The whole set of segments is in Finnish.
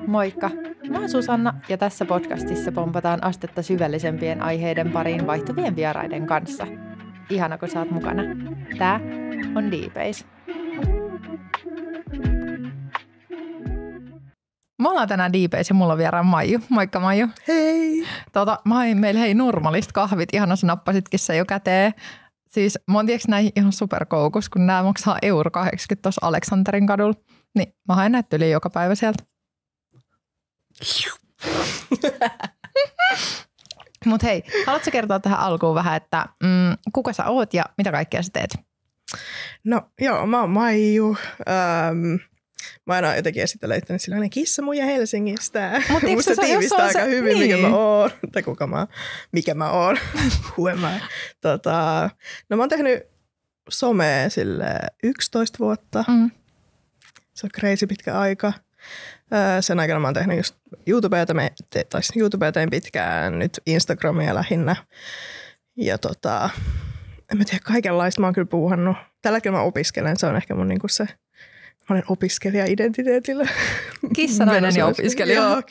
Moikka! Mä oon Susanna ja tässä podcastissa pompataan astetta syvällisempien aiheiden pariin vaihtuvien vieraiden kanssa. Ihana, kun sä oot mukana. Tää on D-Base. Me ollaan tänään D-Base ja mulla on vieraan Maiju. Moikka Maiju. Hei! Mä hain meille normaalista kahvit. Ihana, sä nappasitkin se jo käteen. Siis mä oon näihin ihan superkoukus, kun nää maksaa €1,80 tuossa Aleksanterin kadulla. Niin mä haen näitä yli joka päivä sieltä. Mut hei, haluatko kertoa tähän alkuun vähän, että kuka sä oot ja mitä kaikkea sä teet? No joo, mä oon Maiju. Mä aina jotenkin esittelen itteni sellainen kissamuija Helsingistä. Musta tiivistää aika hyvin, niin. Mikä mä oon. Tai mikä mä oon. Who am I? No mä oon tehnyt somea sille 11 vuotta. Se on crazy pitkä aika. Sen aikana mä oon tehnyt just YouTubea tein pitkään, nyt Instagramia lähinnä. Ja en mä tiedä, kaikenlaista mä oon kyllä puuhannut. Tällä hetkellä mä opiskelen, se on ehkä mun niinku se, mä olen opiskelija-identiteetillä. Kissanainen ja opiskelija. Joo,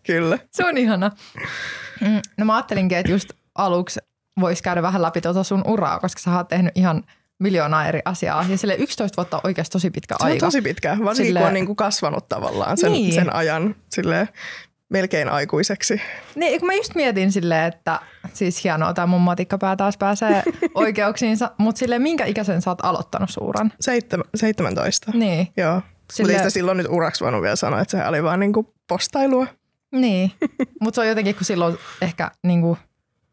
kyllä. Se on ihana. No mä ajattelinkin, että just aluksi vois käydä vähän läpi sun uraa, koska sä oot tehnyt ihan miljoonaa eri asiaa. Ja sille 11 vuotta on oikeasti tosi pitkä aika. Se on tosi pitkä, varsinkin kun on niinku kasvanut tavallaan sen ajan silleen melkein aikuiseksi. Niin, kun mä just mietin silleen, että siis hienoa, tämä mun matikkapää taas pääsee oikeuksiinsa, mutta silleen minkä ikäisen sä oot aloittanut suuran? 17. Niin. Joo, mutta ei sitä silloin nyt uraksi voinut vielä sanoa, että se oli vaan niinku postailua. Niin, mutta se on jotenkin, kun silloin ehkä niinku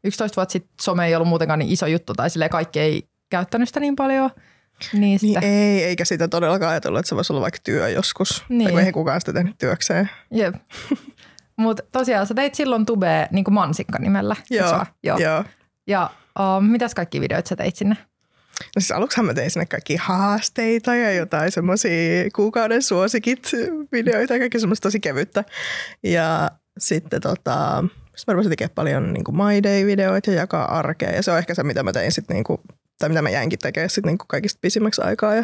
11 vuotta sitten some ei ollut muutenkaan niin iso juttu, tai silleen kaikki ei käyttänyt sitä niin paljon. Niin ei, eikä sitä todellakaan ajatellut, että se voisi olla vaikka työ joskus. Niin. Tai kun ei kukaan sitä tehnyt työkseen. Jep. Mutta tosiaan sä teit silloin tubea niin kuin Mansikka-nimellä. Joo. Ja mitäs kaikki videoita sä teit sinne? No siis aluksihan mä tein sinne kaikki haasteita ja jotain semmosia kuukauden suosikit-videoita, kaikki semmoista tosi kevyttä. Ja sitten mä rupesin tekemään paljon niin kuin My Day-videoita ja jakaa arkea. Ja se on ehkä se, mitä mä tein sitten, niin kuin, tai mitä mä jäinkin tekemään sitten niin kuin kaikista pisimmäksi aikaa.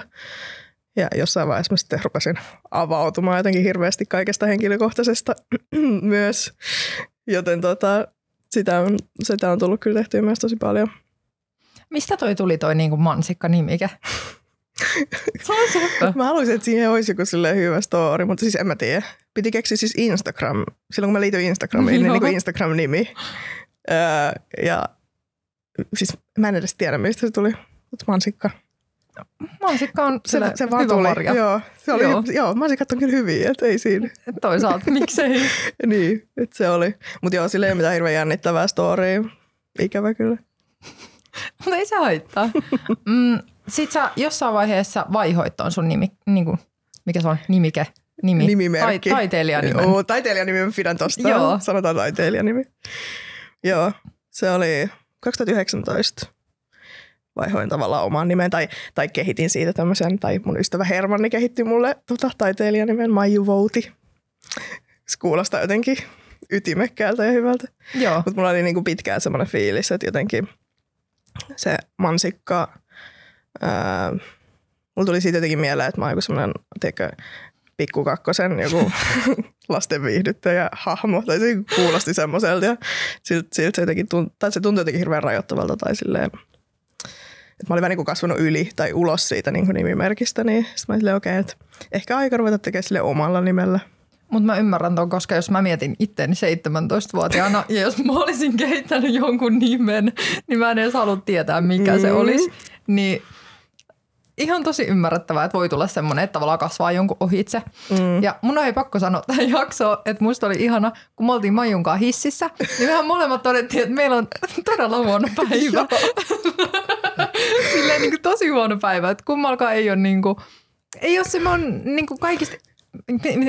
Ja jossain vaiheessa mä sitten rupesin avautumaan jotenkin hirveästi kaikesta henkilökohtaisesta myös. Joten sitä on tullut kyllä tehtyä myös tosi paljon. Mistä tuli toi niin kuin Mansikka-nimike? Mä haluaisin, että siihen olisi joku hyvä story, mutta siis en mä tiedä. Piti keksiä siis Instagram. Silloin kun mä liityin Instagramiin, niin kuin Instagram-nimi. Ja siis mä en edes tiedä, mistä se tuli. Mutta Mansikka. Mansikka on se vaan hyvä marja. Joo, mansikat on kyllä hyviä, että ei siinä. Toisaalta, miksei. Niin, että se oli. Mutta joo, sillä ei ole mitään hirveän jännittävää storya. Ikävä kyllä. Mutta ei se haittaa. Sitten sä jossain vaiheessa vaihoit ton sun nimi, niinku, mikä se on, nimimerkki. Taiteilijanimi. Joo, taiteilijanimi mä pidän tosta. Joo. Sanotaan taiteilijanimi. Joo, se oli 2019. Vaihoin tavallaan oman nimen tai kehitin siitä tämmöisen, tai mun ystävä Hermanni kehitti mulle taiteilijanimen Maiju Vouti. Se kuulostaa jotenkin ytimekkäältä ja hyvältä. Mutta mulla oli niinku pitkään semmoinen fiilis, että jotenkin se Mansikka, mulla tuli siitä jotenkin mieleen, että mä oon joku semmoinen, pikkukakkosen joku lasten viihdyttäjä hahmo, tai se kuulosti semmoiselta, ja siltä se jotenkin se tuntui jotenkin hirveän rajoittavalta, tai silleen, että mä olin vähän niin kuin kasvanut yli tai ulos siitä niin kuin nimimerkistä, niin sitten mä olin silleen, okei, että ehkä aika ruveta tekemään sille omalla nimellä. Mutta mä ymmärrän ton, koska jos mä mietin itteeni 17-vuotiaana ja jos mä olisin kehittänyt jonkun nimen, niin mä en edes halua tietää, mikä se olisi. Niin ihan tosi ymmärrettävää, että voi tulla semmoinen, että tavallaan kasvaa jonkun ohitse. Ja mun on pakko sanoa tähän jaksoon, että musta oli ihana, kun me oltiin Maijunkaan hississä, niin mehän molemmat todettiin, että meillä on todella huono päivä. Silleen niin kuin tosi huono päivä, että kummalkaan ei ole niin kuin, ei ole semmoinen niin kuin kaikista,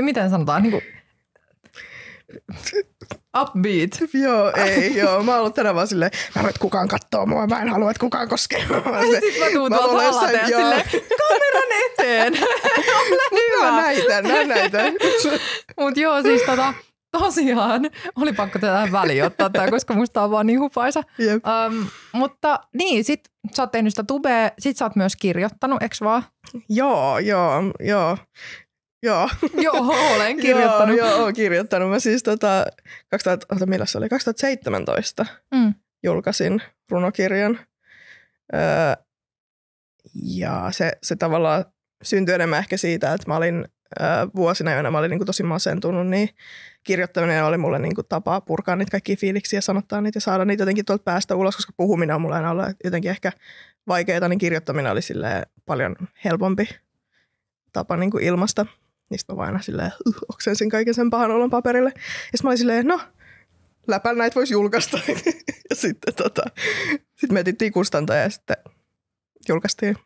miten sanotaan, niin kuin upbeat. Joo. Mä oon ollut tänään vaan silleen, mä haluan, että kukaan kattoo mua, mä en halua, että kukaan koskee mua. Sitten mä tuun tuolta alalta ja silleen, kameran eteen. Näitä. Mut joo, siis tosiaan oli pakko tähän väliin ottaa tää, koska musta on vaan niin hupaisa. Mutta niin, sit sä oot tehnyt sitä tubea, sit sä oot myös kirjoittanut, eks vaan? Joo. Joo. Joo, olen kirjoittanut. Joo, kirjoittanut. Mä siis 2017 julkaisin runokirjan. Ja se tavallaan syntyi enemmän ehkä siitä, että mä olin vuosina, joina mä olin niin tosi masentunut, niin kirjoittaminen oli mulle niin tapa purkaa niitä kaikkia fiiliksiä ja sanottaa niitä ja saada niitä jotenkin tuolta päästä ulos, koska puhuminen on mulle aina ollut jotenkin ehkä vaikeaa, niin kirjoittaminen oli silleen paljon helpompi tapa niin kuin ilmasta. Niistä mä vaan aina silleen oksensin kaiken sen pahan olon paperille. Ja sitten mä olin silleen, no, läpällä näitä voisi julkaista. Ja sitten sit me etittiin kustantaja ja sitten julkaistiin.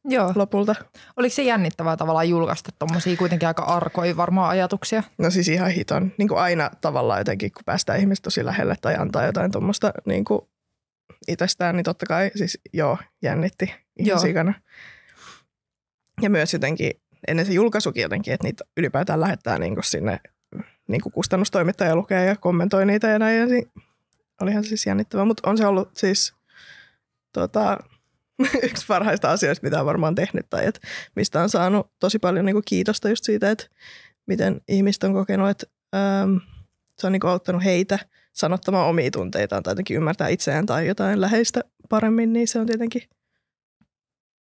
Joo. Lopulta. Oliko se jännittävää tavallaan julkaista tommosia kuitenkin aika arkoja varmaan ajatuksia? No siis ihan hiton. Niin kuin aina tavallaan jotenkin, kun päästään ihmistä tosi lähelle tai antaa jotain tuommoista niin kuin itsestään, niin totta kai siis jännitti ihan sikana. Ja myös jotenkin ennen se julkaisukin jotenkin, että niitä ylipäätään lähettää niin kuin sinne niin kuin kustannustoimittaja lukee ja kommentoi niitä ja näin. Ja niin olihan se siis jännittävää, mutta on se ollut siis yksi parhaista asioista, mitä on varmaan tehnyt tai että mistä on saanut tosi paljon niin kuin kiitosta just siitä, että miten ihmiset on kokenut, että se on niin kuin auttanut heitä sanottamaan omia tunteitaan tai jotenkin ymmärtää itseään tai jotain läheistä paremmin, niin se on tietenkin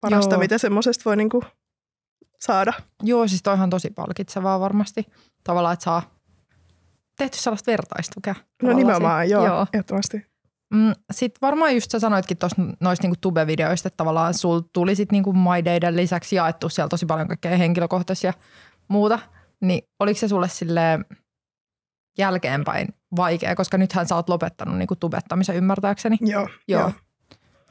parasta, mitä semmoisesta voi niin kuin saada. Joo, siis toihan tosi palkitsevaa varmasti. Tavallaan, että saa tehty sellaista vertaistukea. No nimenomaan, joo. Ehdottomasti. Sitten varmaan just sä sanoitkin tuossa noista niinku tube-videoista, että tavallaan sul tuli sitten niinku My Dayden lisäksi jaettu siellä tosi paljon kaikkea henkilökohtaisia muuta. Niin oliko se sulle silleen jälkeenpäin vaikea, koska nythän sä oot lopettanut niinku tubettamisen ymmärtääkseni. Joo.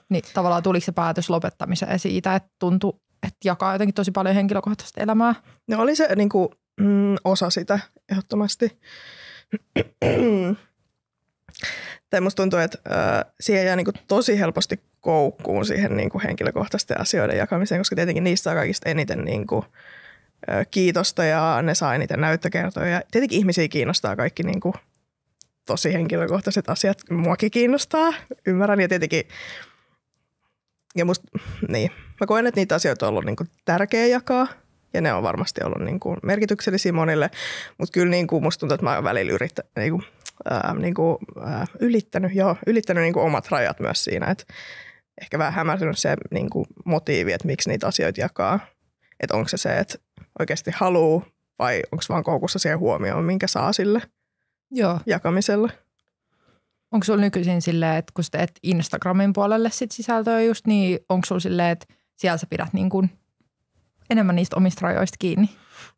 Niin tavallaan tuliko se päätös lopettamiseen siitä, että tuntui, että jakaa jotenkin tosi paljon henkilökohtaista elämää? No oli se niinku, osa sitä ehdottomasti. Tai musta tuntuu, että siihen jää niinku tosi helposti koukkuun siihen niinku henkilökohtaisten asioiden jakamiseen, koska tietenkin niistä saa kaikista eniten niinku, kiitosta ja ne saa eniten näyttökertoja. Tietenkin ihmisiä kiinnostaa kaikki niinku, tosi henkilökohtaiset asiat. Muakin kiinnostaa, ymmärrän. Ja tietenkin, ja musta, niin, mä koen, että niitä asioita on ollut niinku, tärkeä jakaa. Ja ne on varmasti ollut niinku, merkityksellisiä monille. Mutta kyllä niinku, musta tuntuu, että mä oon välillä ylittänyt niinku omat rajat myös siinä, että ehkä vähän hämärtynyt se niinku motiivi, että miksi niitä asioita jakaa. Että onko se, että oikeasti haluaa vai onko vaan koukussa siihen huomioon, minkä saa sille jakamiselle. Onko sulla nykyisin silleen, että kun sä teet Instagramin puolelle sit sisältöä just, niin onko sulla silleen, että siellä sä pidät niinku enemmän niistä omista rajoista kiinni?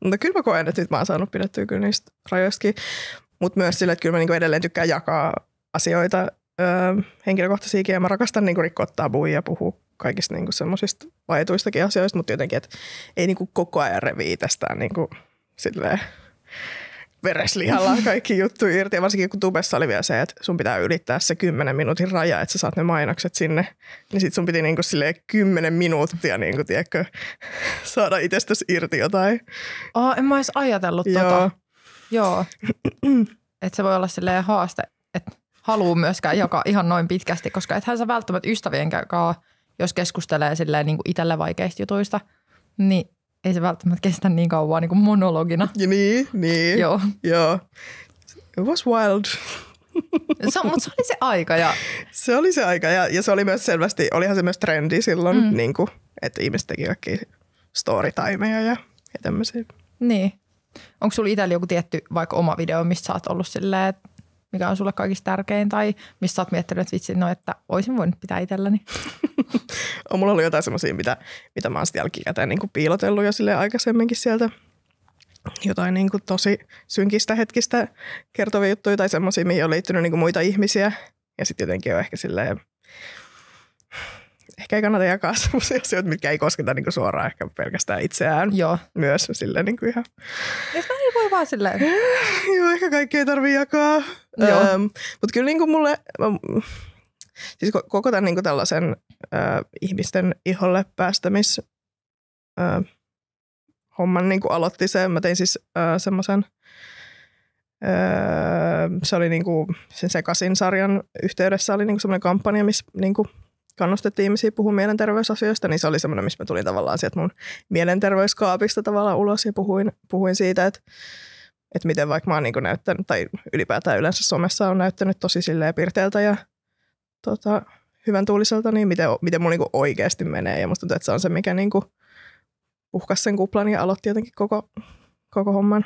No kyllä mä koen, että nyt mä oon saanut pidettyä kyllä niistä rajoistakin. Mutta myös sille, että kyllä mä niinku edelleen tykkään jakaa asioita henkilökohtaisiakin ja mä rakastan niinku rikkoa tabuja ja puhua kaikista niinku semmoisista vaietuistakin asioista, mutta jotenkin, että ei niinku koko ajan revii tästä niinku silleen vereslihalla kaikki juttu irti. Ja varsinkin kun tubessa oli vielä se, että sun pitää ylittää se 10 minuutin raja, että sä saat ne mainokset sinne. Niin sit sun piti niinku silleen 10 minuuttia niinku, tiedätkö, saada itsestäsi irti jotain. En mä edes ajatellut tota. Joo. Että se voi olla silleen haaste, että haluu myöskään jakaa ihan noin pitkästi, koska ethän sä välttämättä ystävien kanssa, jos keskustelee silleen niin kuin itselle vaikeista jutuista, niin ei se välttämättä kestä niin kauan niin kuin monologina. Ja niin. Joo. It was wild. Mutta se oli se aika. Se oli se aika ja se oli myös selvästi, olihan se myös trendi silloin, niin kuin, että ihmiset teki kaikki storytimeja ja tämmöisiä. Niin. Onko sulla itsellä joku tietty vaikka oma video, mistä sä oot ollut silleen, että mikä on sulle kaikista tärkein tai mistä sä oot miettinyt, että vitsi, että oisin voinut pitää itselläni? On mulla ollut jotain semmoisia, mitä mä oon sitten jälkikäteen niin kuin piilotellut jo silleen aikaisemminkin sieltä. Jotain niin kuin tosi synkistä hetkistä kertovia juttuja tai semmoisia, mihin on liittynyt niin kuin muita ihmisiä. Ja sitten jotenkin on ehkä silleen, ehkä ei kannata jakaa semmoisia asioita, mitkä ei kosketa niin kuin suoraan ehkä pelkästään itseään. Joo. Myös silleen niin kuin ihan. Jos mä ei voi vaan silleen. Joo, ehkä kaikki ei tarvitse jakaa. Mutta kyllä niin kuin mulle, siis koko tämän niin kuin tällaisen ihmisten iholle päästämis homman niin kuin aloitti se. Mä tein siis semmoisen, se oli niin kuin sen Sekasin sarjan yhteydessä oli niin kuin semmoinen kampanja, missä niin kuin kannustettiin ihmisiä puhumaan mielenterveysasioista, niin se oli semmoinen, missä mä tulin tavallaan sieltä mun mielenterveyskaapista tavallaan ulos ja puhuin siitä, että miten vaikka mä oon niin kuin näyttänyt, tai ylipäätään yleensä somessa on näyttänyt tosi silleen pirteältä ja hyvän tuuliselta, niin miten mun niin kuin oikeasti menee. Ja musta tuntuu, että se on se, mikä niin kuin puhkasi sen kuplan ja aloitti jotenkin koko homman.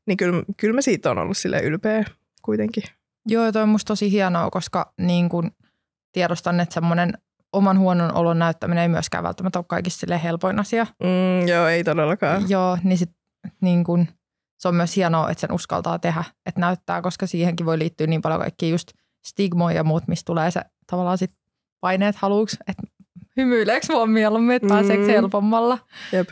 Niin kyllä mä siitä on ollut silleen ylpeä kuitenkin. Joo, toi on musta tosi hienoa, koska niin kun tiedostan, että semmoinen oman huonon olon näyttäminen ei myöskään välttämättä ole kaikista silleen helpoin asia. Joo, ei todellakaan. Joo, niin sit niin kun, se on myös hienoa, että sen uskaltaa tehdä, että näyttää, koska siihenkin voi liittyä niin paljon kaikkia just stigmoja ja muut, mistä tulee se tavallaan sit paineet haluuks, että hymyileekö vaan mieluummin, että pääseekö helpommalla. Jep.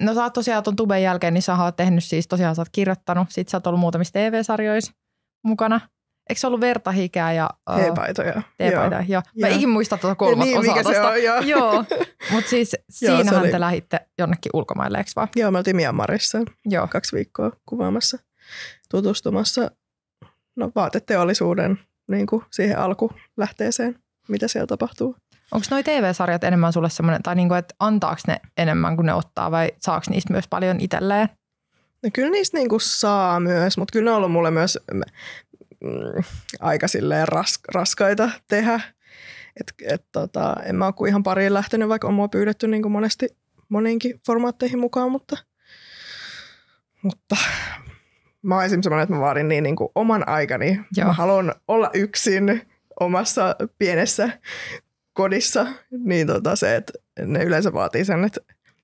No sä oot tosiaan ton tuben jälkeen, niin sä oot tehnyt siis, tosiaan sä oot kirjoittanut, sit sä oot ollut muutamissa TV-sarjoissa mukana. Eikö se ollut Vertahikää ja T-paitoja. Joo. Mä ikin muista tuota kolmatta osaa mikä tosta. se on, joo. Mutta siis siinähän te lähditte jonnekin ulkomaille, eikö vaan? Joo, me oltiin Myanmarissa 2 viikkoa kuvaamassa, tutustumassa vaateteollisuuden niin kuin siihen alkulähteeseen, mitä siellä tapahtuu. Onko noi TV-sarjat enemmän sulle semmoinen, tai niinku, että antaako ne enemmän kuin ne ottaa vai saako niistä myös paljon itselleen? No kyllä niistä niinku saa myös, mutta kyllä ne on ollut mulle myös aika silleen raskaita tehdä. En mä ole kuin ihan pariin lähtenyt, vaikka on mua pyydetty niinku monesti moniinkin formaatteihin mukaan, mutta mä oon esimerkiksi semmoinen, että mä vaadin niin kuin oman aikani. Joo. Mä haluan olla yksin omassa pienessä kodissa, niin se, että ne yleensä vaatii sen, että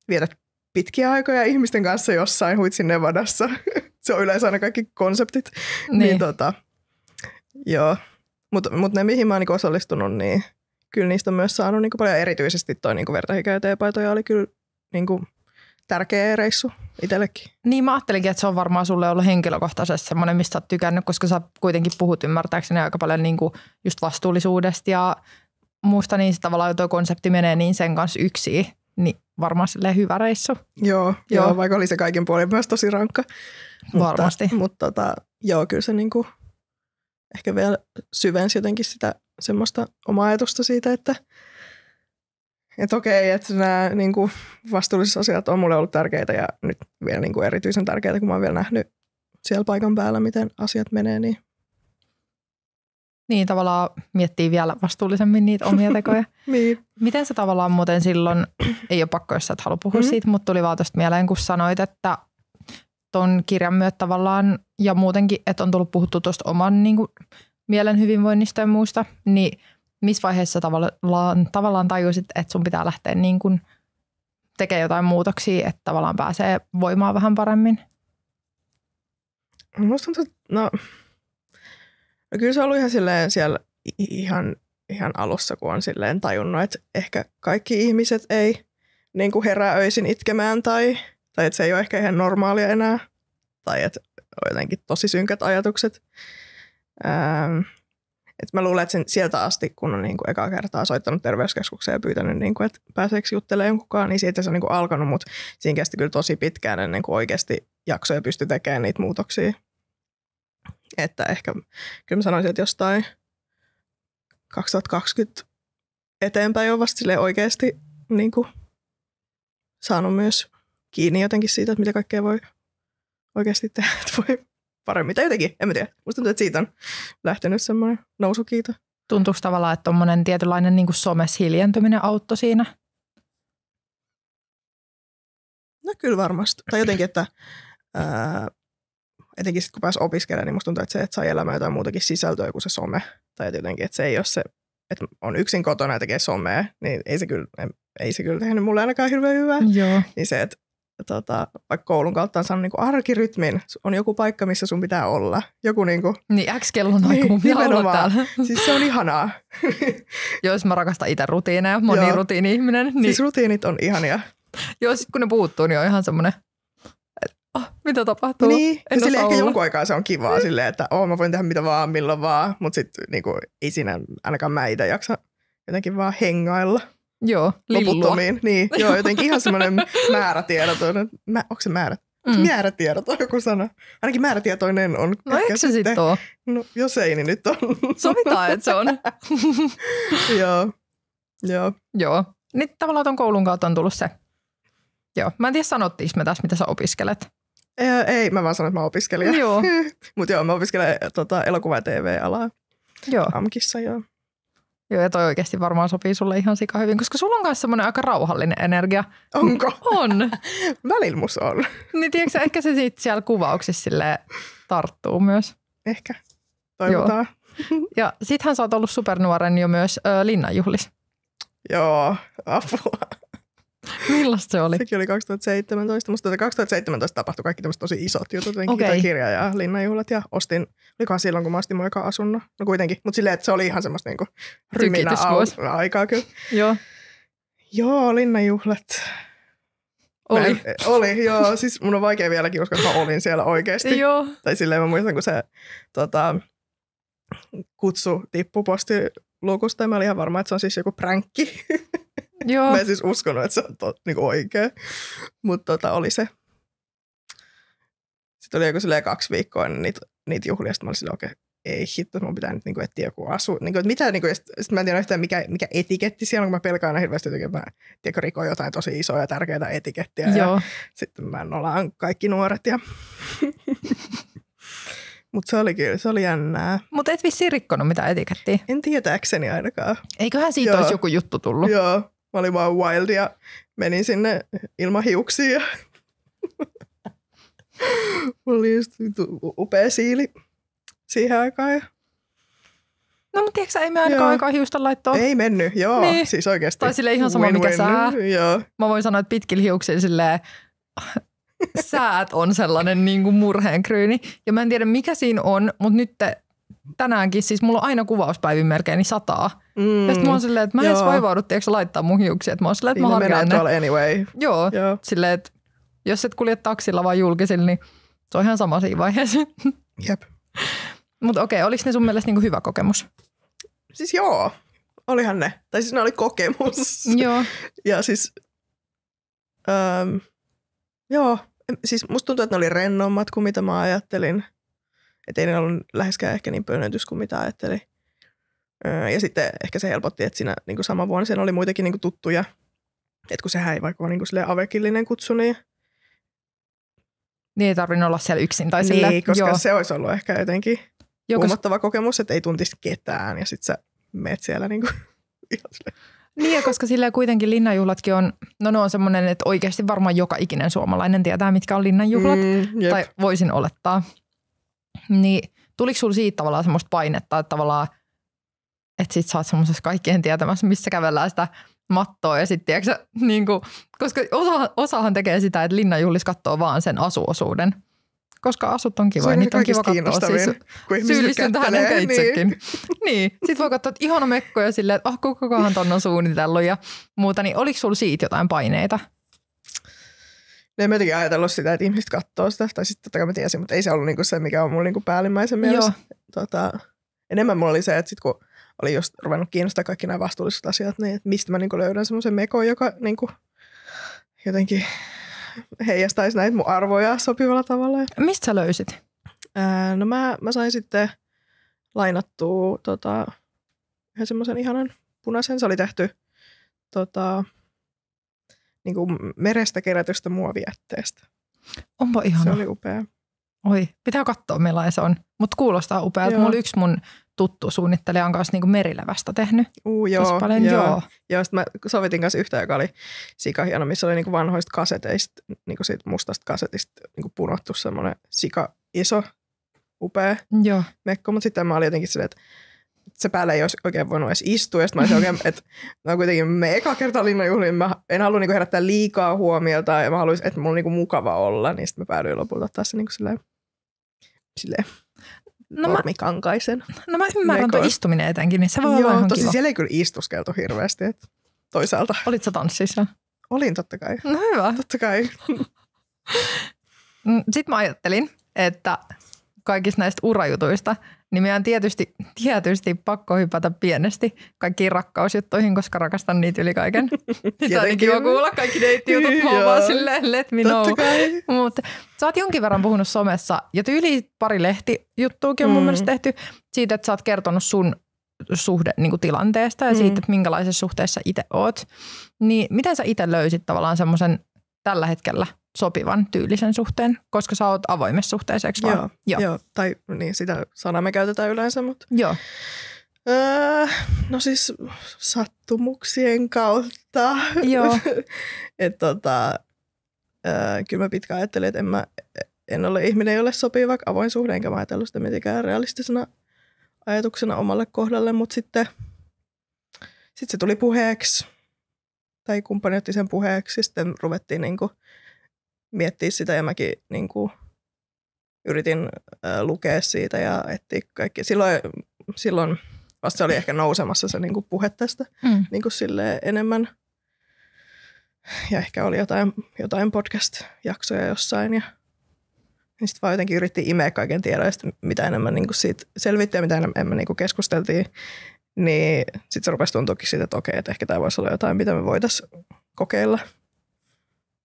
vietät pitkiä aikoja ihmisten kanssa jossain huitsin Nevadassa. Se on yleensä aina kaikki konseptit. Niin joo. Mutta ne, mihin mä oon niinku osallistunut, niin kyllä niistä on myös saanut niinku paljon. Erityisesti toi niinku Vertahikää ja T-paitoja oli kyllä niinku tärkeä reissu itsellekin. Niin mä ajattelinkin, että se on varmaan sulle ollut henkilökohtaisesti semmoinen, mistä sä oot tykännyt, koska sä kuitenkin puhut ymmärtääkseni aika paljon niinku just vastuullisuudesta ja muusta, niin se tavallaan tuo konsepti menee niin sen kanssa yksin, niin varmaan silleen hyvä reissu. Joo, vaikka oli se kaiken puolin myös tosi rankka. Varmasti. Mutta joo, kyllä se niinku ehkä vielä syvensi jotenkin sitä semmoista omaa ajatusta siitä, että okei, että nämä niinku vastuulliset asiat on mulle ollut tärkeitä ja nyt vielä niinku erityisen tärkeitä, kun mä oon vielä nähnyt siellä paikan päällä, miten asiat menee, niin niin, tavallaan miettii vielä vastuullisemmin niitä omia tekoja. Niin. Miten sä tavallaan muuten silloin, ei ole pakko, jos sä et halua puhua siitä, mutta tuli vaan tuosta mieleen, kun sanoit, että ton kirjan myötä tavallaan ja muutenkin, että on tullut puhuttu tuosta oman niin kuin, mielen hyvinvoinnista ja muusta, niin missä vaiheessa tavallaan tajusit, että sun pitää lähteä niin kuin tekemään jotain muutoksia, että tavallaan pääsee voimaan vähän paremmin? Musta tuntuu, no kyllä se on ollut ihan silleen siellä ihan alussa, kun on silleen tajunnut, että ehkä kaikki ihmiset ei niin kuin herää öisin itkemään tai että se ei ole ehkä ihan normaalia enää tai että on jotenkin tosi synkät ajatukset. Että mä luulen, että sieltä asti, kun on niin kuin ekaa kertaa soittanut terveyskeskukseen ja pyytänyt, niin kuin, että pääseekö juttelemaan jonkunkaan, niin siitä se on niin kuin alkanut, mutta siinä kesti kyllä tosi pitkään ennen kuin oikeasti jaksoi ja pystyi tekemään niitä muutoksia. Että ehkä, kyllä mä sanoisin, että jostain 2020 eteenpäin on vasta oikeasti niin kuin saanut myös kiinni jotenkin siitä, että mitä kaikkea voi oikeasti tehdä, että voi paremmin. Tai jotenkin, en mä tiedä. Musta tuntuu, että siitä on lähtenyt semmoinen nousukiito. Tuntuuko tavallaan, että tommoinen tietynlainen niin kuin somes hiljentyminen auttoi siinä? No kyllä varmasti. Tai jotenkin, että etenkin sitten kun pääsi opiskelemaan, niin musta tuntuu, että se, että saa elämään jotain muutakin sisältöä kuin se some. Tai jotenkin, että se ei ole se, että on yksin kotona ja tekee somea, niin ei se kyllä tehnyt mulle ainakaan hirveän hyvää. Joo. Niin se, että vaikka koulun kautta on saanut niin kuin arkirytmin, on joku paikka, missä sun pitää olla. Joku niinku niin X-kellon aika mun pitää olla täällä. Siis se on ihanaa. Jos mä rakastan itse rutiineja, mä oon niin rutiini-ihminen. Niin siis rutiinit on ihania. Joo, sit kun ne puuttuu, niin on ihan semmoinen, mitä tapahtuu? Niin, ja sille ehkä jonkun aikaa se on kivaa silleen, että mä voin tehdä mitä vaan, milloin vaan, mutta sitten niinku, ei siinä ainakaan mä itse jaksa jotenkin vaan hengailla. Joo, loputtomiin. Niin, joo, jotenkin ihan semmoinen määrätiedoton. Onko se määrä? Määrätiedot on joku sana. Ainakin määrätietoinen on. No eikö se sitten ole? No jos ei, niin nyt on. Sovitaan, että se on. Joo. Nyt tavallaan ton koulun kautta on tullut se. Joo. Mä en tiedä, sanottiinko me tässä, mitä sä opiskelet. Ei, mä vaan sanon, että mä opiskelen. Joo. Mutta joo, mä opiskelen elokuva- ja TV-alaa. Joo. AMKissa, joo. Joo, ja toi oikeasti varmaan sopii sulle ihan sika hyvin, koska sulla on myös semmoinen aika rauhallinen energia. Onko? On. Välillä musta on. Niin tiedätkö, ehkä se siitä siellä kuvauksissa silleen tarttuu myös. Ehkä. Toivotaan. Joo. Ja sittenhän sä oot ollut supernuoren jo myös linnanjuhlissa. Joo, apua. Millaista se oli? Sekin oli 2017. Musta 2017 tapahtui kaikki tämmöiset tosi isot jutut. Okei. Kirja ja linnanjuhlat ja ostin, olikohan silloin kun mä ostin mun eka asunnon. No kuitenkin, mutta silleen, että se oli ihan semmoista niinku ryminä aikaa kyllä. Joo. Joo, linnanjuhlat. Oli, joo. Siis mun on vaikea vieläkin uskoa, että mä olin siellä oikeasti. Joo. Tai silleen mä muistan, kun se kutsu tippui postilukusta ja mä olin ihan varma, että se on siis joku pränkki. Joo. Mä en siis uskonut, että se on niinku oikea, mutta oli se. Sitten oli joku silleen 2 viikkoa ennen niitä juhlia, sitten mä olin silleen, okei, ei hitto, mun pitää nyt niinku etsiä joku asu. Niinku, että mitä, niinku, sitten mä en tiedä yhtään mikä etiketti siellä on, kun mä pelkään aina hirveästi, että mä rikoin jotain tosi isoa ja tärkeää etikettiä. Joo. Ja sitten mä nolaan kaikki nuoret. Mutta se oli jännää. Mutta et vissiin rikkonut mitään etikettiä. En tietääkseni ainakaan. Eiköhän siitä olisi joku juttu tullut. Joo, mä olin vaan wild ja menin sinne ilman hiuksia. Mulla oli just upea siili siihen aikaan. No mutta tiedätkö sä, ei me ainakaan aikaa hiusta laittaa. Ei mennyt, joo. Niin. Siis oikeasti. Tai silleen ihan sama mikä sää. Joo. Mä voin sanoa, että pitkillä hiuksilla silleen säät on sellainen niin kuin murheenkryyni. Ja mä en tiedä mikä siinä on, mutta nyt tänäänkin, siis mulla on aina kuvauspäivin melkein niin 100. Ja sitten mä oon silleen, että mä en edes vaivaudu, tiedätkö laittaa mun hiuksia. Että mä oon silleen, että mä harjaan ne. Anyway. Joo. Silleen, että jos et kulje taksilla vai julkisilla, niin se on ihan sama siinä vaiheessa. Jep. Mutta okei, oliko ne sun mielestä niinku hyvä kokemus? Siis joo, olihan ne. Tai siis ne oli kokemus. Joo. Ja siis, joo, siis musta tuntuu, että ne oli rennommat kuin mitä mä ajattelin. Että ei ne ollut läheskään ehkä niin pönötys kuin mitä ajattelin. Ja sitten ehkä se helpotti, että siinä niin kuin sama vuonna siinä oli muitakin niin kuin tuttuja. Että kun sehän ei vaikka ole niin kuin silleen avekillinen kutsu, niin ei tarvinnut olla siellä yksin. Tai sille, niin, koska se olisi ollut ehkä jotenkin huomattava kokemus, että ei tuntisi ketään ja sitten sä meet siellä niin kuin ihan silleen. Niin ja koska silleen kuitenkin linnanjuhlatkin on, no ne on semmoinen, että oikeasti varmaan joka ikinen suomalainen tietää, mitkä on linnanjuhlat. Tai voisin olettaa. Niin tuliko sulla siitä tavallaan semmoista painetta, että tavallaan, että sit sä oot semmoisessa kaikkien tietämässä, missä kävellään sitä mattoa ja sitten tiedätkö niin kuin, koska osahan tekee sitä, että linnanjuhlis katsoo vaan sen asuosuuden. Koska asut on kiva, niitä on kiva katsoa. Siis syyllistyn tähän ehkä itsekin. Niin. Sitten voi katsoa, että ihana mekko ja silleen, että kukahan ton on suunnitellut ja muuta. Niin oliko sulla siitä jotain paineita? En mä jotenkin ajatellut sitä, että ihmiset katsoo sitä. Tai sitten totta kai mä tiesin, mutta ei se ollut niinku se, mikä on mun niinku päällimmäisen mielessä. Enemmän mulla oli se, että sit kun oli just ruvennut kiinnostaa kaikki nämä vastuulliset asiat, niin että mistä mä niinku löydän semmoisen mekon, joka niinku jotenkin heijastaisi näitä mun arvoja sopivalla tavalla. Mistä sä löysit? No mä sain sitten lainattua yhden semmoisen ihanan punaisen. Se oli tehty niinku merestä kerätystä muovijätteestä. Onpa ihana. Se oli upea. Oi, pitää katsoa millainen se on. Mutta kuulostaa upealta. Mulla oli yksi mun tuttu suunnittelija on kanssa niinku merilävästä tehnyt. Joo, paljon, joo. Sitten mä sovitin kanssa yhtä, joka oli sikahieno, missä oli niinku vanhoista kaseteista, niinku siitä mustasta kasetista niinku punottu semmoinen sika iso, upea mekko. Mutta sitten mä olin jotenkin silleen, että se päälle ei olisi oikein voinut edes istua. Ja sitten mä olisin oikein, että no kuitenkin me eka kertaa linnanjuhliin, mä en halua niinku herättää liikaa huomiota ja mä haluaisin, että mulla on niinku mukava olla. Niin sitten mä päädyin lopulta ottaa se niinku silleen normikankaisen. No mä ymmärrän tuo istuminen etenkin, niin se voi olla ihan tosi kiva. siellä ei kyllä istuskeltu hirveästi, että toisaalta. Olit sä tanssissa? Olin totta kai. No hyvä. Totta kai. Sitten mä ajattelin, että kaikista näistä urajutuista, niin meidän tietysti pakko hypätä pienesti kaikkiin rakkausjuttuihin, koska rakastan niitä yli kaiken. Tämä on kiva kuulla kaikki deittijutut, mä oon vaan silleen let me know. Mutta sä oot jonkin verran puhunut somessa ja yli pari lehtijuttuukin on mun mielestä tehty siitä, että sä oot kertonut sun tilanteesta ja siitä, että minkälaisessa suhteessa itse oot. Niin miten sä itse löysit tavallaan semmoisen tällä hetkellä sopivan tyylisen suhteen, koska sä oot avoimessa suhteessa, eikö vaan? Joo, tai niin sitä sanaa me käytetään yleensä, mutta joo. No siis sattumuksien kautta. Joo. Kyllä mä pitkään ajattelin, että en ole ihminen, jolle sopii vaikka avoin suhde, enkä mä ajatellut sitä mitenkään realistisena ajatuksena omalle kohdalle, mutta sitten se tuli puheeksi, tai kumppani otti sen puheeksi, ja sitten ruvettiin niinku miettiä sitä, ja mäkin niinku yritin lukea siitä ja etsiä kaikki. Silloin vasta se oli ehkä nousemassa se niinku puhe tästä niinku silleen enemmän, ja ehkä oli jotain podcast-jaksoja jossain, ja sitten vaan jotenkin yritti imeä kaiken tiedon, ja mitä enemmän niinku siitä selvitti ja mitä enemmän niinku keskusteltiin, niin sitten se rupesi tuntuakin siitä, että okei, että ehkä tämä voisi olla jotain, mitä me voitaisiin kokeilla.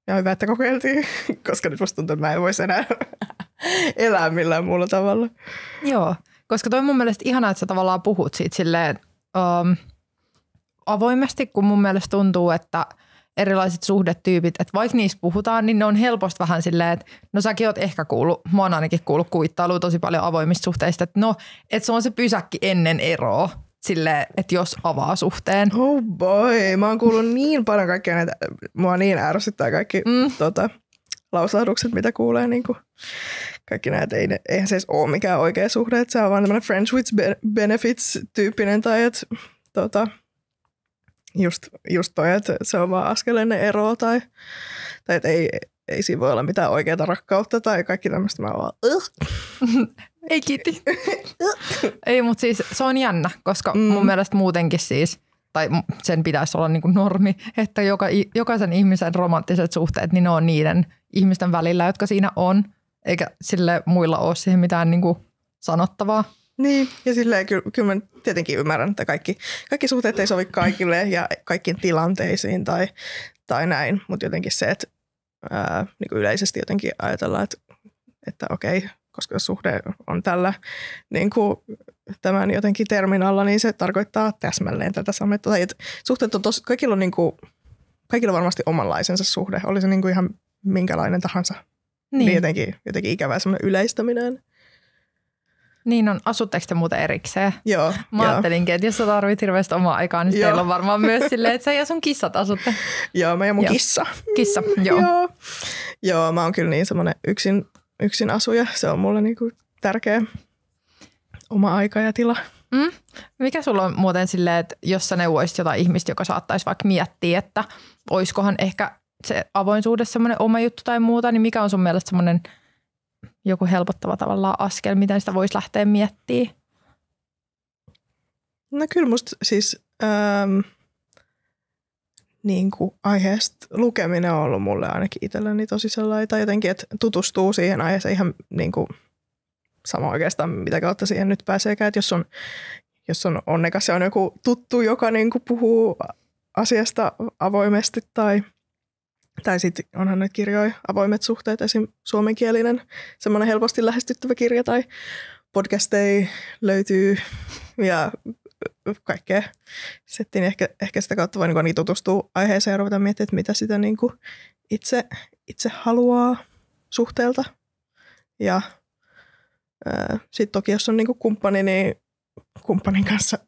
Ja hyvä, että kokeiltiin, koska nyt musta tuntuu, että mä en voisi enää elää millään muulla tavalla. Joo, koska toi mun mielestä ihanaa, että sä tavallaan puhut siitä silleen avoimesti, kun mun mielestä tuntuu, että erilaiset suhdetyypit, että vaikka niistä puhutaan, niin ne on helposti vähän silleen, että no säkin oot ehkä kuullut, mä oon ainakin kuullut kuittailua tosi paljon avoimista suhteista, että no, että se on se pysäkki ennen eroa, silleen, että jos avaa suhteen. Oh boy, mä oon kuullut niin paljon kaikkea näitä, mua niin ärsyttää kaikki lausahdukset, mitä kuulee, niin kuin kaikki näitä, eihän se edes ole mikään oikea suhde, että se on vaan tämmöinen friends with benefits-tyyppinen, tai että just toi, että se on vaan askel ennen eroa, tai että ei siinä voi olla mitään oikeaa rakkautta, tai kaikki tämmöistä, mä vaan ei kiitti. Ei, mutta siis se on jännä, koska mun mielestä muutenkin siis, tai sen pitäisi olla niin kuin normi, että jokaisen ihmisen romanttiset suhteet, niin ne on niiden ihmisten välillä, jotka siinä on, eikä sille muilla ole siihen mitään niin kuin sanottavaa. Niin, ja silleen kyllä mä tietenkin ymmärrän, että kaikki suhteet ei sovi kaikille ja kaikkiin tilanteisiin tai näin, mutta jotenkin se, että niin kuin yleisesti jotenkin ajatellaan, että okei, koska suhde on tällä niin kuin tämän jotenkin termin alla, niin se tarkoittaa täsmälleen tätä samaa. Tai suhteet on kaikilla on niin kuin, kaikilla on varmasti omanlaisensa suhde, oli se niin kuin ihan minkälainen tahansa. Niin jotenkin ikävää semmoinen yleistäminen. Niin on. Asutteko te muuten erikseen? Joo. Mä ajattelinkin, että jos sä tarvit hirveästi omaa aikaa, niin teillä on varmaan myös silleen, että sä ja sun kissat asutte. Joo, mä ja mun kissa. Kissa, joo. Joo, mä oon kyllä niin semmoinen yksin asuja. Se on mulle niinku tärkeä oma aika ja tila. Mikä sulla on muuten silleen, että jos sä neuvoisit jotain ihmistä, joka saattaisi vaikka miettiä, että oiskohan ehkä se avoinsuudessa semmoinen oma juttu tai muuta, niin mikä on sun mielestä semmoinen joku helpottava tavallaan askel, miten sitä voisi lähteä miettimään? No kyllä musta siis niin kuin aiheesta lukeminen on ollut mulle ainakin itselläni tosi sellainen, tai jotenkin, että tutustuu siihen aiheeseen ihan niin kuin sama oikeastaan, mitä kautta siihen nyt pääseekään, että jos on onnekas ja on joku tuttu, joka niin kuin puhuu asiasta avoimesti tai sitten onhan näitä kirjoja, avoimet suhteet, esim. Suomenkielinen, semmoinen helposti lähestyttävä kirja tai podcasteja löytyy ja kaikkea. Sitten ehkä sitä kautta voi niin tutustua aiheeseen ja ruveta miettimään, että mitä sitä niin kuin itse haluaa suhteelta. Ja sitten toki jos on niin kuin kumppani, niin kumppanin kanssa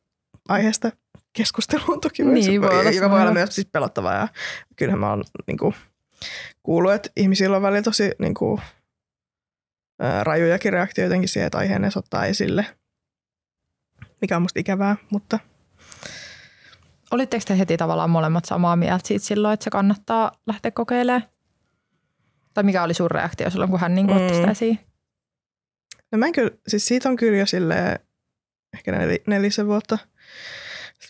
aiheesta keskusteluun toki myös, niin, joka voi olla myös siis pelottavaa. Ja kyllähän mä oon niin kuin kuullut, että ihmisillä on välillä tosi niin kuin rajujakin reaktioita jotenkin siihen, että aiheen edes ottaa esille, mikä on musta ikävää, mutta... Olitteko te heti tavallaan molemmat samaa mieltä siitä silloin, että se kannattaa lähteä kokeilemaan? Tai mikä oli sun reaktio silloin, kun hän niin otti sitä esiin? No mä en kyllä, siis siitä on kyllä jo silleen ehkä 4 vuotta.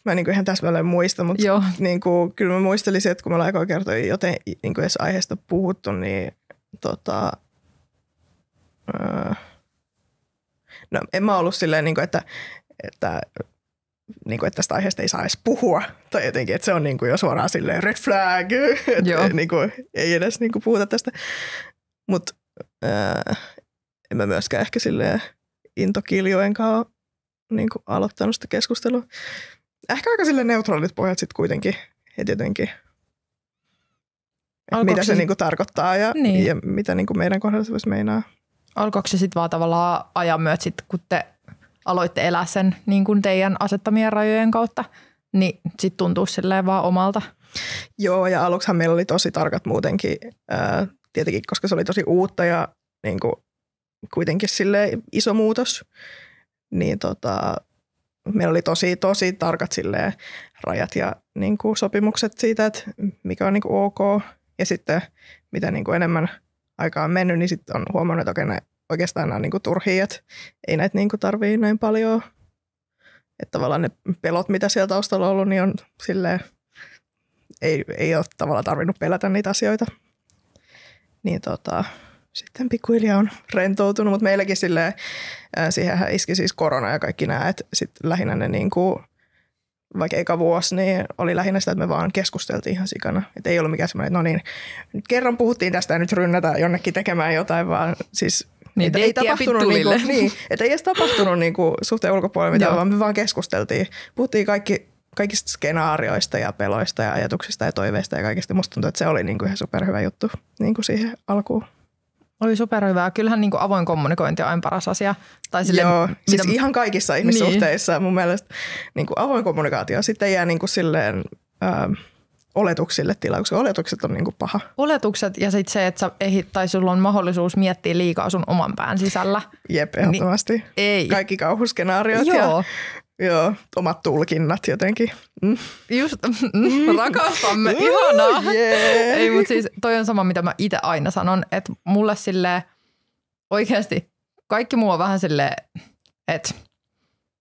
Mä en niin ihan täsmälleen muista, mutta niin kuin, kyllä mä muistelisin, että kun me ollaan aikoin kertoa joten niin edes aiheesta puhuttu, niin no en mä ollut silleen, niin kuin, että niin kuin, että tästä aiheesta ei saa edes puhua. Tai jotenkin, että se on niin kuin jo suoraan silleen red flag. Että niin kuin, ei edes niin kuin puhuta tästä. Mutta en mä myöskään ehkä silleen intokiljoenkaan niin kuin aloittanut sitä keskustelua. Ehkä aika silleen neutraalit pohjat sitten kuitenkin. Et jotenkin, mitä se niin kuin tarkoittaa ja mitä niin kuin meidän kohdalla se voisi meinaa. Alkoiko se sitten vaan tavallaan ajan myötä, sit, kun te aloitte elää sen niin kuin teidän asettamien rajojen kautta, niin sitten tuntuu silleen vaan omalta? Joo, ja aluksihan meillä oli tosi tarkat muutenkin, tietenkin, koska se oli tosi uutta ja niin kuin, kuitenkin silleen iso muutos, niin meillä oli tosi tarkat silleen rajat ja niin kuin sopimukset siitä, että mikä on niin kuin ok. Ja sitten mitä niin kuin enemmän aikaa on mennyt, niin sitten on huomannut, että oikeastaan nämä on niin kuin turhia, että ei näitä niin kuin tarvii näin paljon. Että tavallaan ne pelot, mitä siellä taustalla on ollut, niin on silleen, ei ole tavallaan tarvinnut pelätä niitä asioita. Niin sitten pikkuhiljaa on rentoutunut, mutta meilläkin silleen, siihenhän iski siis korona ja kaikki nämä, että sitten lähinnä ne niin kuin, vaikka eka vuosi, niin oli lähinnä sitä, että me vaan keskusteltiin ihan sikana. Että ei ollut mikään semmoinen, että no niin, nyt kerran puhuttiin tästä ja nyt rynnätään jonnekin tekemään jotain, vaan siis niin, ei tapahtunut että ei edes tapahtunut niinku suhteen ulkopuolella mitään, vaan me vaan keskusteltiin. Puhuttiin kaikista skenaarioista ja peloista ja ajatuksista ja toiveista ja kaikista. Musta tuntuu, että se oli niinku ihan superhyvä juttu niinku siihen alkuun. Oli superhyvää. Kyllähän niin kuin avoin kommunikointi on aina paras asia. Tai silleen, joo, siis ihan kaikissa ihmissuhteissa mun mielestä niin kuin avoin kommunikaatio sitten jää niin kuin silleen oletuksille tilaa, koska oletukset on niin kuin paha. Oletukset ja sitten se, että sä tai sulla on mahdollisuus miettiä liikaa sun oman pään sisällä. Jep, ehdottomasti. Niin, ei. Kaikki kauhuskenaariot ja omat tulkinnat jotenkin. Just, rakastamme, ihanaa. Yeah. Ei, mutta siis toi on sama, mitä mä itse aina sanon, että mulle silleen oikeasti kaikki muu on vähän silleen, että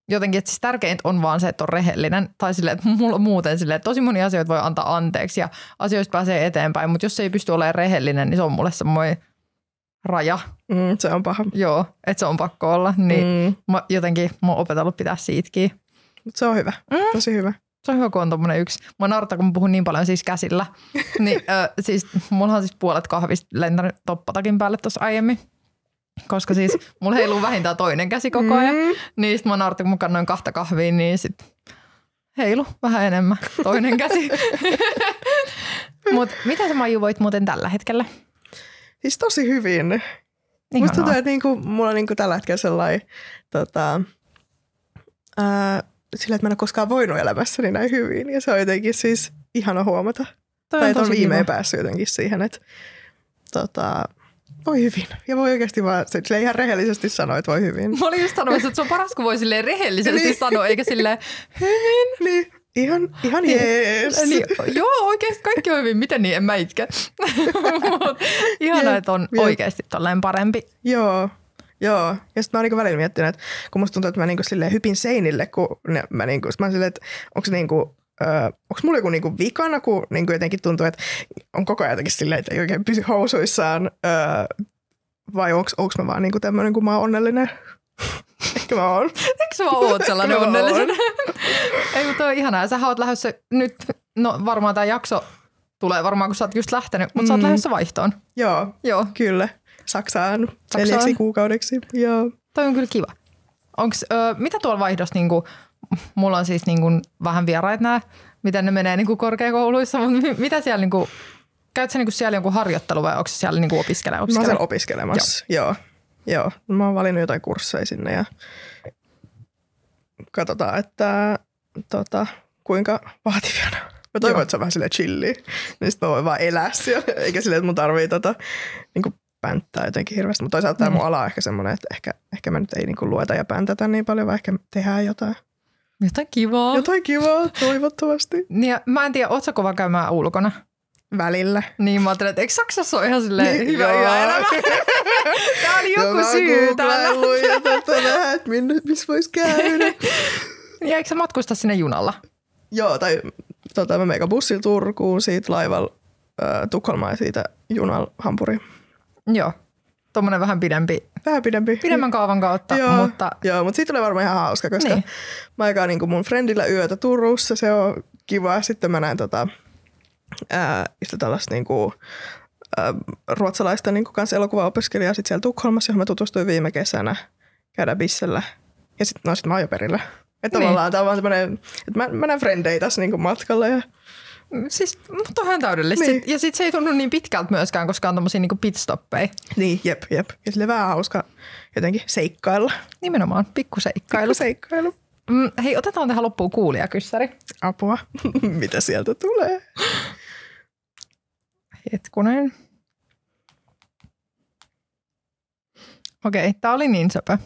jotenkin, että siis tärkeintä on vaan se, että on rehellinen. Tai silleen, että mulla on muuten silleen, että tosi moni asioita voi antaa anteeksi ja asioista pääsee eteenpäin, mutta jos ei pysty olemaan rehellinen, niin se on mulle semmoinen raja. Se on paha. Joo, että se on pakko olla. Niin mä oon opetellut pitää siitäkin. Mutta se on hyvä, tosi hyvä. Se on hyvä, kun on tommonen yksi. Mä naurattaa, kun mä puhun niin paljon siis käsillä. Niin siis mulla on siis puolet kahvista lentänyt toppatakin päälle tuossa aiemmin. Koska siis mulla heiluu vähintään toinen käsi koko ajan. Niin sit mä naurattaa, kun mä kannoin 2 kahvia, niin sit heilu vähän enemmän toinen käsi. Mut mitä sä Maiju voit muuten tällä hetkellä? Siis tosi hyvin. Musta tuntuu, että niinku, mulla on niinku tällä hetkellä sellainen sillä, että mä en ole koskaan voinut elämässäni näin hyvin. Ja se on jotenkin siis ihana huomata. Tai että on viimein päässyt jotenkin siihen, että voi hyvin. Ja voi oikeasti vaan sille ihan rehellisesti sanoa, että voi hyvin. Mä olin just sanomassa, että se on paras, kun voi silleen rehellisesti sanoa, eikä silleen hyvin. Niin. Ihan jees. Niin, joo, oikeasti kaikki on hyvin. Miten niin? En mä itke. Ihanaa, että on oikeasti tolleen parempi. Joo. Ja sitten mä oon niinku välillä miettinyt, että kun musta tuntuu, että mä niinku silleen hypin seinille, kun mä oon silleen, että onko mulla joku niinku vikana, kun niinku jotenkin tuntuu, että on koko ajan jotenkin silleen, että ei oikein pysy housuissaan, vai onko mä vaan niinku tämmöinen, kun mä oon onnellinen? Ehkä mä oon. Eikö sä vaan oot sellainen onnellinen? Ei, mutta on ihanaa. Sähän oot lähdössä nyt, no varmaan tää jakso tulee varmaan, kun sä oot just lähtenyt, mutta sä oot lähdössä vaihtoon. Joo, kyllä. Saksaan 4 kuukaudeksi. Joo. Toi on kyllä kiva. Mitä tuolla vaihdossa, niinku, mulla on siis niinku vähän vieraat nää, miten ne menee niinku korkeakouluissa, mutta mitä siellä, niinku, käyt sä niinku siellä jonkun harjoittelu vai onko se siellä niinku opiskelemassa? Mä oon siellä opiskelemassa, joo. Mä oon valinnut jotain kursseja sinne ja katsotaan, että kuinka vaativia ne on. Mä toivon, että se on vähän silleen chilliä, niin sit mä voin vaan elää siellä, eikä silleen, että mun tarvii niinku pänttää jotenkin hirveästi. Mutta toisaalta tämä mun ala on ehkä semmoinen, että ehkä mä nyt ei niinku lueta ja päntätä niin paljon, vaan ehkä tehdään jotain. Jotain kivaa, toivottavasti. Niin mä en tiedä, ootko sä kova käymään ulkona? Välillä. Niin mä ajattelin, että eikö Saksassa ole ihan silleen hyvä elämä? Tää oli joku syy täällä. Vähän, että missä vois käydä. Ja eikö sä matkusta sinne junalla? Joo, tai mä meikä bussilla Turkuun, siitä laivalla Tukholmaan ja siitä junalla Hampuriin. Joo. tuommoinen vähän pidempi. Pidemmän kaavan kautta. Joo, mutta siitä tulee varmaan ihan hauska, koska mä aikaan niin mun friendillä yötä Turussa. Se on kiva. Sitten mä näin tällaista niinku, ruotsalaista niinku kanssa elokuvaopiskelijaa sit siellä Tukholmassa, johon mä tutustuin viime kesänä käydä bissellä. Ja sitten mä oon jo perillä. Että tavallaan tämä on vaan semmoinen, että mä näen frendejä tässä niinku matkalla. Ja siis, mutta on ihan täydellistä. Niin. Ja sitten se ei tunnu niin pitkältä myöskään, koska on tommosia niinku pitstoppeja. Niin, jep. Ja sille vähän hauska jotenkin seikkailla. Nimenomaan, pikkuseikkailu. Hei, otetaan tähän loppuun kuulijakyssäri. Apua. Mitä sieltä tulee? Hetkunen. Okei, tää oli niin söpö.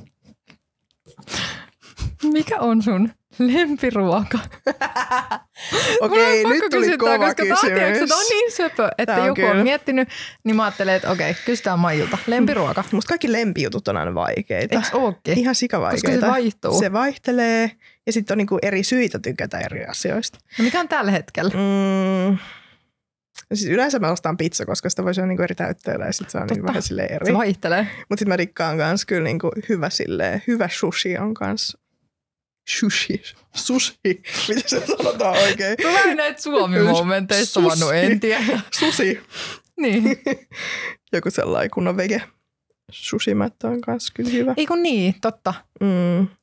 Mikä on sun lempiruoka? Okei, nyt tuli kova kysymys. Tämä on niin söpö, että joku on miettinyt, niin mä ajattelen, että okei, kysytään Maijulta. Lempiruoka. Musta kaikki lempijutut on aina vaikeita. Eiks ookin? Ihan sikavaikeita. Koska se vaihtuu. Se vaihtelee ja sitten on niinku eri syitä tykätä eri asioista. No mikä on tällä hetkellä? Siis yleensä mä ostan pizza, koska sitä voi syödä niinku eri täytteillä ja sitten se on niinku vähän silleen eri. Se vaihtelee. Mutta sitten mä rikkaan kans kyllä niinku hyvä sushi on kans. Sushi. Miten se sanotaan oikein? Tulee näitä Suomi-momenteista vannut, en tiedä. Sushi. Niin. Joku sellainen kunnon vege. Sushi-mättö on kans kyllä hyvä. Ei kun niin, totta.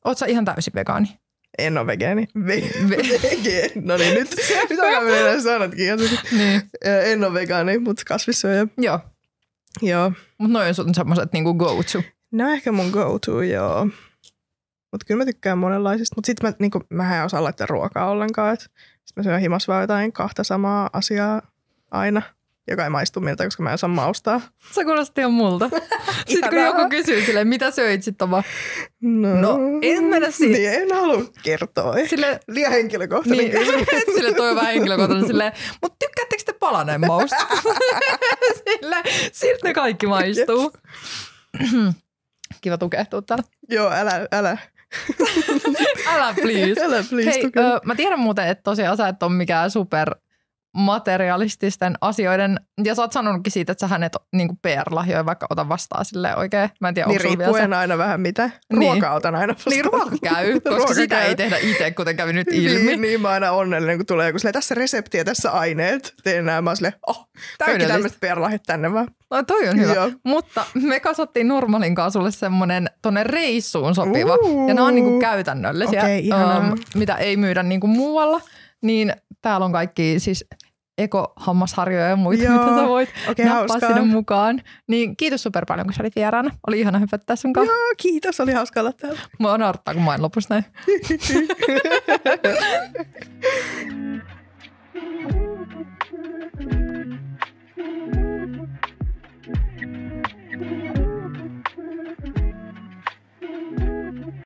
Oot sä ihan täysin vegaani? En ole vegaani. Vege. No niin, nyt alkaa mennä sanatkin. Niin. En ole vegaani, mutta kasvissyöjä. Joo. Mutta noin on sun semmoiset niinku go-to. No ehkä mun go-to, joo. Mutta kyllä mä tykkään monenlaisista. Mutta sitten mä en osaa laittaa ruokaa ollenkaan. Sitten mä syön himas vaan jotain kahta samaa asiaa aina, joka ei maistu miltä, koska mä en osaa maustaa. Se kuulosti ihan multa. Sitten kun joku kysyy silleen, mitä söit, sitten on vaan, no en mennä siihen. Niin, en halua kertoa. Liian henkilökohtainen kysymys. Sille toi on vähän henkilökohtainen silleen, mutta tykkäättekö te palaneen mausta? Siltä ne kaikki maistuu. Kiva tukehtua täällä. Joo, älä. Älä please. Hei, mä tiedän muuten, että tosiaan sä et ole mikään super materialististen asioiden, ja sä oot sanonutkin siitä, että sä hänet niinku PR-lahjoja vaikka ota vastaan silleen oikein. Mä en tiedä, niin riippuen aina vähän mitä. Ruokaa otan aina vastaan. Niin ruoka käy, koska sitä ei tehdä itse, kuten kävi nyt ilmi. Niin mä aina onnellinen, kun tulee joku silleen, tässä resepti ja tässä aineet. Teen nämä, mä oon silleen, kaikki tämmöiset PR-lahjat tänne vaan. No toi on hyvä, mutta me kasvattiin Normaalin kanssa sulle semmonen tonne reissuun sopiva. Ja nämä on niinku käytännöllisiä, mitä ei myydä niinku muualla. Niin täällä on kaikki siis ekohammasharjoja ja muita, mitä sä voit nappaa sinne mukaan. Niin kiitos super paljon, kun sä olit vieraana. Oli ihana hypättää sun kanssa. Joo, kiitos. Oli hauska olla täällä. Mua naurattaa, kun mä en lopussa näin.